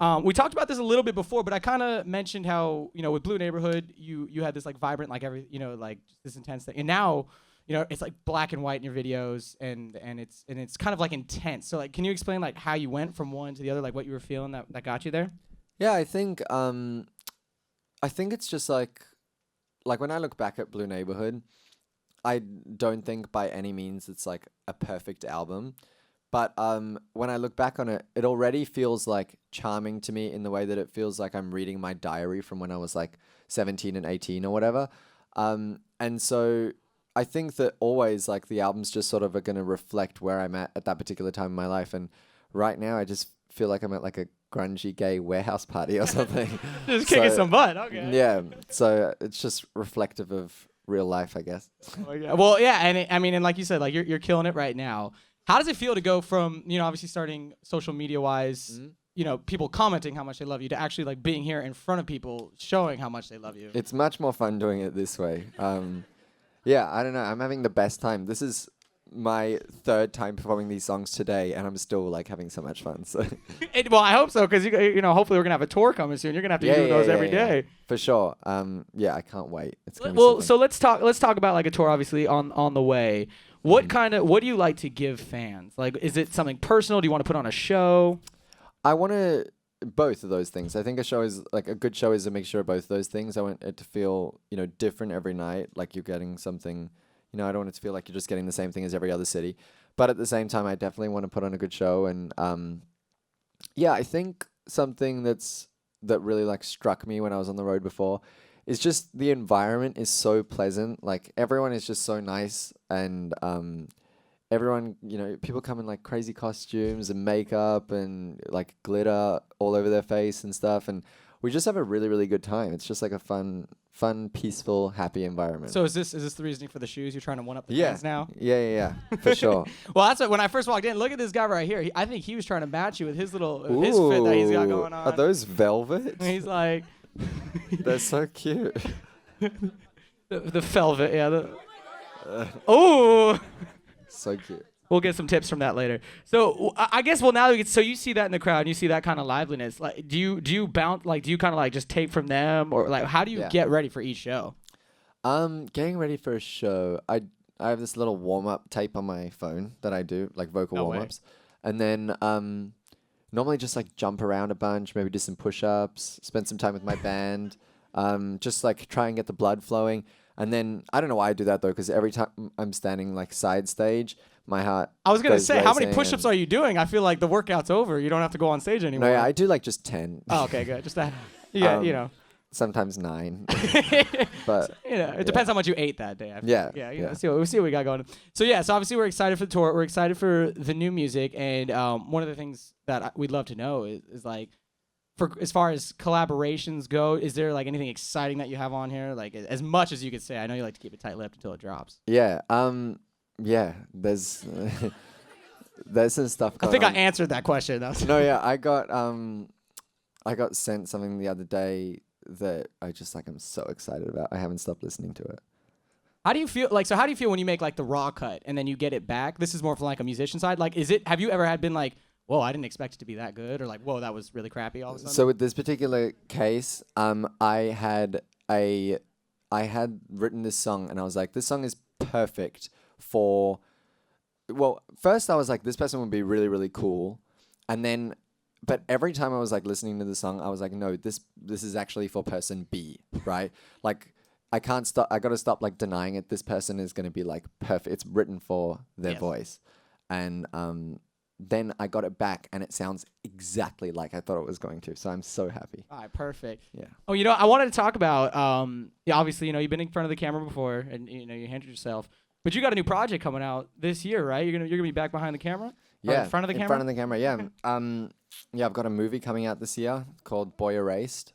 We talked about this a little bit before, but I kind of mentioned how, with Blue Neighborhood, you had this like vibrant, like like this intense thing, and now, it's like black and white in your videos, and it's kind of like intense. So like, can you explain like how you went from one to the other, like what you were feeling that got you there? Yeah, I think it's just like when I look back at Blue Neighborhood, I don't think by any means it's like a perfect album. But when I look back on it, it already feels like charming to me in the way that it feels like I'm reading my diary from when I was like 17 and 18 or whatever. And so I think that always like the albums just sort of are going to reflect where I'm at that particular time in my life. And right now I just feel like I'm at like a grungy gay warehouse party or something. Just kicking some butt. Okay. Yeah. So it's just reflective of real life, I guess. Oh, yeah. Well, yeah, and and like you said, like you're killing it right now. How does it feel to go from, obviously starting social media wise, people commenting how much they love you, to actually like being here in front of people showing how much they love you? It's much more fun doing it this way. Yeah, I don't know. I'm having the best time. This is my third time performing these songs today, and I'm still like having so much fun. So, well, I hope so, because hopefully we're gonna have a tour coming soon. You're gonna have to do those every day. For sure. Yeah, I can't wait. It's gonna be well, so let's talk about like a tour, obviously on the way. What do you like to give fans? Like, is it something personal? Do you want to put on a show? I want to both of those things. I think a show is like a good show is a mixture of both of those things. I want it to feel, different every night, like you're getting something. I don't want it to feel like you're just getting the same thing as every other city. But at the same time, I definitely want to put on a good show. And yeah, I think something that really like struck me when I was on the road before is just the environment is so pleasant. Like everyone is just so nice, and everyone, people come in like crazy costumes and makeup and like glitter all over their face and stuff, and we just have a really, really good time. It's just like a fun, peaceful, happy environment. So is this the reasoning for the shoes? You're trying to one up the fans now? Yeah, for sure. Well, that's what, when I first walked in. Look at this guy right here. I think he was trying to match you with his his fit that he's got going on. Are those velvet? He's like, they're so cute. the velvet, yeah. Oh, so cute. We'll get some tips from that later. So I guess now so you see that in the crowd and you see that kind of liveliness. Like, do you bounce? Like, do you kind of like just take from them, or like how do you get ready for each show? Getting ready for a show, I have this little warm up tape on my phone that I do, like vocal warm ups, and then normally just like jump around a bunch, maybe do some push ups, spend some time with my band, just like try and get the blood flowing. And then I don't know why I do that though, because every time I'm standing like side stage, my heart. I was gonna say, how many push-ups are you doing? I feel like the workout's over. You don't have to go on stage anymore. No, yeah, I do like just 10. Oh, okay, good. Just that. Yeah, Sometimes 9. But it depends how much you ate that day. Yeah. We'll see what we got going. So obviously we're excited for the tour. We're excited for the new music, and one of the things that we'd love to know is like, for as far as collaborations go, is there like anything exciting that you have on here? Like as much as you could say. I know you like to keep it tight-lipped until it drops. Yeah. Yeah. There's some stuff going I think on. I answered that question. No, yeah. I got sent something the other day that I just like I'm so excited about. I haven't stopped listening to it. How do you feel how do you feel when you make like the raw cut and then you get it back? This is more from like a musician side. Like, have you ever been like, whoa, I didn't expect it to be that good, or like, whoa, that was really crappy all of a sudden? So with this particular case, I had written this song and I was like, this song is perfect for, well, first I was like, this person would be really, really cool. And then, but every time I was like listening to the song, I was like, no, this is actually for person B, right? Like, I can't stop, I gotta stop like denying it. This person is gonna be like perfect. It's written for their voice. And then I got it back and it sounds exactly like I thought it was going to. So I'm so happy. All right, perfect. Yeah. Oh, I wanted to talk about, obviously, you've been in front of the camera before and, you handled yourself. But you got a new project coming out this year, right? You're gonna be back behind the camera? Yeah. Or in front of the camera? In front of the camera, yeah. Yeah, I've got a movie coming out this year called Boy Erased.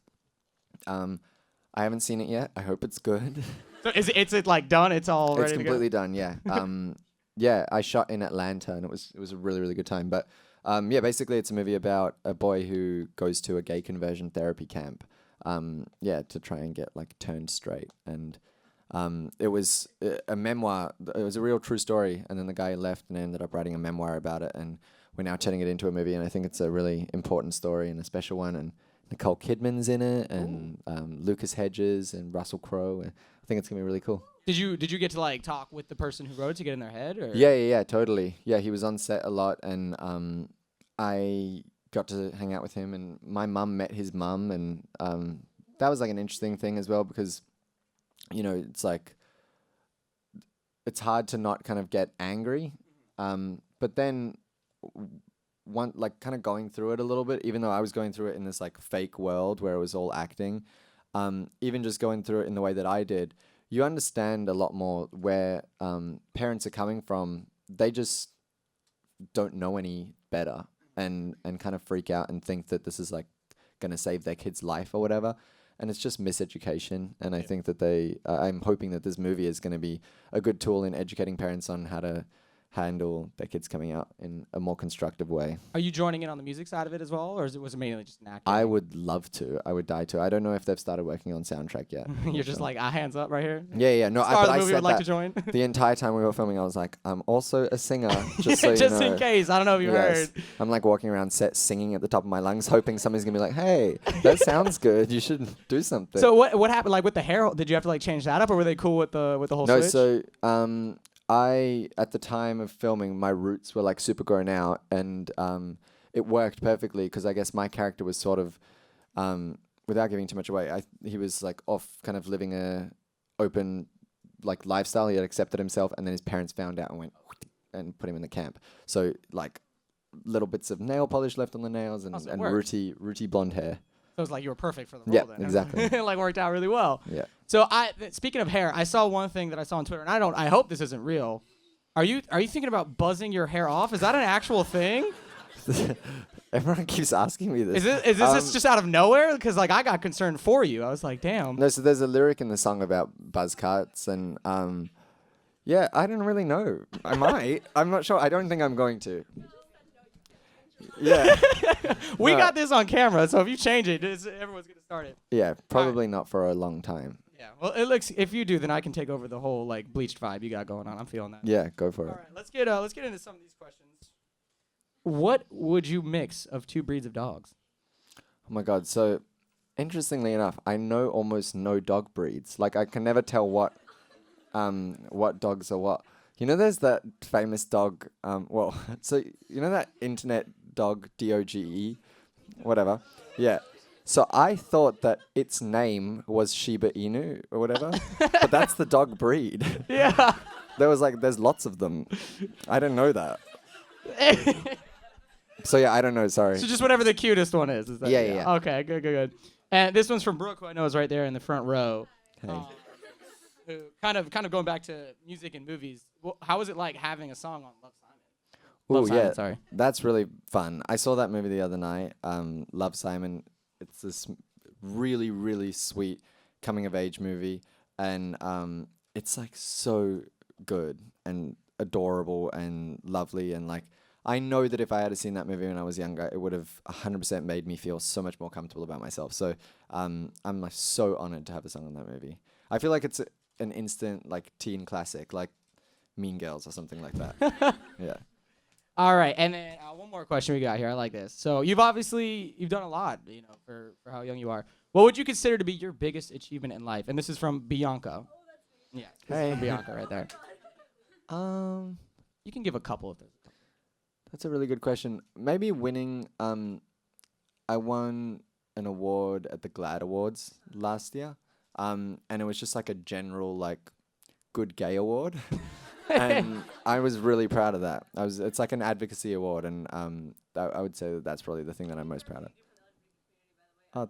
I haven't seen it yet. I hope it's good. So is it like done? It's all ready to go? It's completely done, yeah. Yeah, I shot in Atlanta and it was a really, really good time. But yeah, basically it's a movie about a boy who goes to a gay conversion therapy camp, to try and get like turned straight. And it was a memoir. It was a real true story. And then the guy left and ended up writing a memoir about it. And we're now turning it into a movie, and I think it's a really important story and a special one. And Nicole Kidman's in it, and Lucas Hedges and Russell Crowe. I think it's gonna be really cool. Did you get to like talk with the person who wrote it to get in their head? Or? Yeah, totally. Yeah, he was on set a lot, and I got to hang out with him, and my mum met his mum, and that was like an interesting thing as well, because it's like it's hard to not kind of get angry, but then one like kind of going through it a little bit, even though I was going through it in this like fake world where it was all acting, even just going through it in the way that I did, you understand a lot more where parents are coming from. They just don't know any better, and kind of freak out and think that this is like going to save their kid's life or whatever. And it's just miseducation. And I think that I'm hoping that this movie is going to be a good tool in educating parents on how to handle their kids coming out in a more constructive way. Are you joining in on the music side of it as well, or was it mainly just an actor? I would love to. I would die to. I don't know if they've started working on soundtrack yet. You're just like, hands up right here? Yeah. No, Star of the I movie said would like that to join. the entire time we were filming, I was like, I'm also a singer, just so you just know. in case. I don't know if you heard. I'm like walking around set singing at the top of my lungs, hoping somebody's going to be like, hey, that sounds good. You should do something. So what happened like with the hair? Did you have to like change that up, or were they cool with the whole No, switch? so I, at the time of filming, my roots were like super grown out, and it worked perfectly because I guess my character was sort of, without giving too much away, he was like off kind of living a open like lifestyle. He had accepted himself, and then his parents found out and went and put him in the camp. So like little bits of nail polish left on the nails, and rooty blonde hair. So it was like you were perfect for the role then. Exactly. It like worked out really well. Yeah. So speaking of hair, I saw one thing that I saw on Twitter, and I hope this isn't real. Are you thinking about buzzing your hair off? Is that an actual thing? Everyone keeps asking me this. Is this just out of nowhere? Because like I got concerned for you. I was like, damn. No, so there's a lyric in the song about buzz cuts, and yeah, I don't really know. I might. I'm not sure. I don't think I'm going to. Yeah. We got this on camera, so if you change it, everyone's gonna start it. Yeah, probably not for a long time. Yeah. Well, it looks. If you do, then I can take over the whole like bleached vibe you got going on. I'm feeling that. Yeah, go for it. All right, let's get into some of these questions. What would you mix of two breeds of dogs? Oh my god. So, interestingly enough, I know almost no dog breeds. Like I can never tell what dogs are what. You know, there's that famous dog. So you know that internet dog DOGE, whatever. Yeah. So I thought that its name was Shiba Inu or whatever, but that's the dog breed. Yeah. There's lots of them. I didn't know that. So yeah, I don't know. Sorry. So just whatever the cutest one is. That Yeah. Okay, good. And this one's from Brooke, who I know is right there in the front row. Hey. Who kind of going back to music and movies. Well, how was it like having a song on Love Simon? Oh yeah, Simon, sorry. That's really fun. I saw that movie the other night. Love Simon. It's this really, really sweet coming of age movie, and it's like so good and adorable and lovely, and like I know that if I had seen that movie when I was younger, it would have 100% made me feel so much more comfortable about myself. So I'm like so honored to have a song on that movie. I feel like it's an instant like teen classic, like Mean Girls or something like that. Yeah. All right, and then one more question we got here. I like this. So you've done a lot, for how young you are. What would you consider to be your biggest achievement in life? And this is from Bianca. Yeah, this is from Bianca right there. You can give a couple of those. That's a really good question. Maybe winning. I won an award at the GLAAD Awards last year, and it was just like a general like good gay award. And I was really proud of that. It's like an advocacy award, and I would say that's probably the thing that I'm most proud of.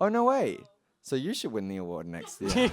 Oh no way! So you should win the award next year.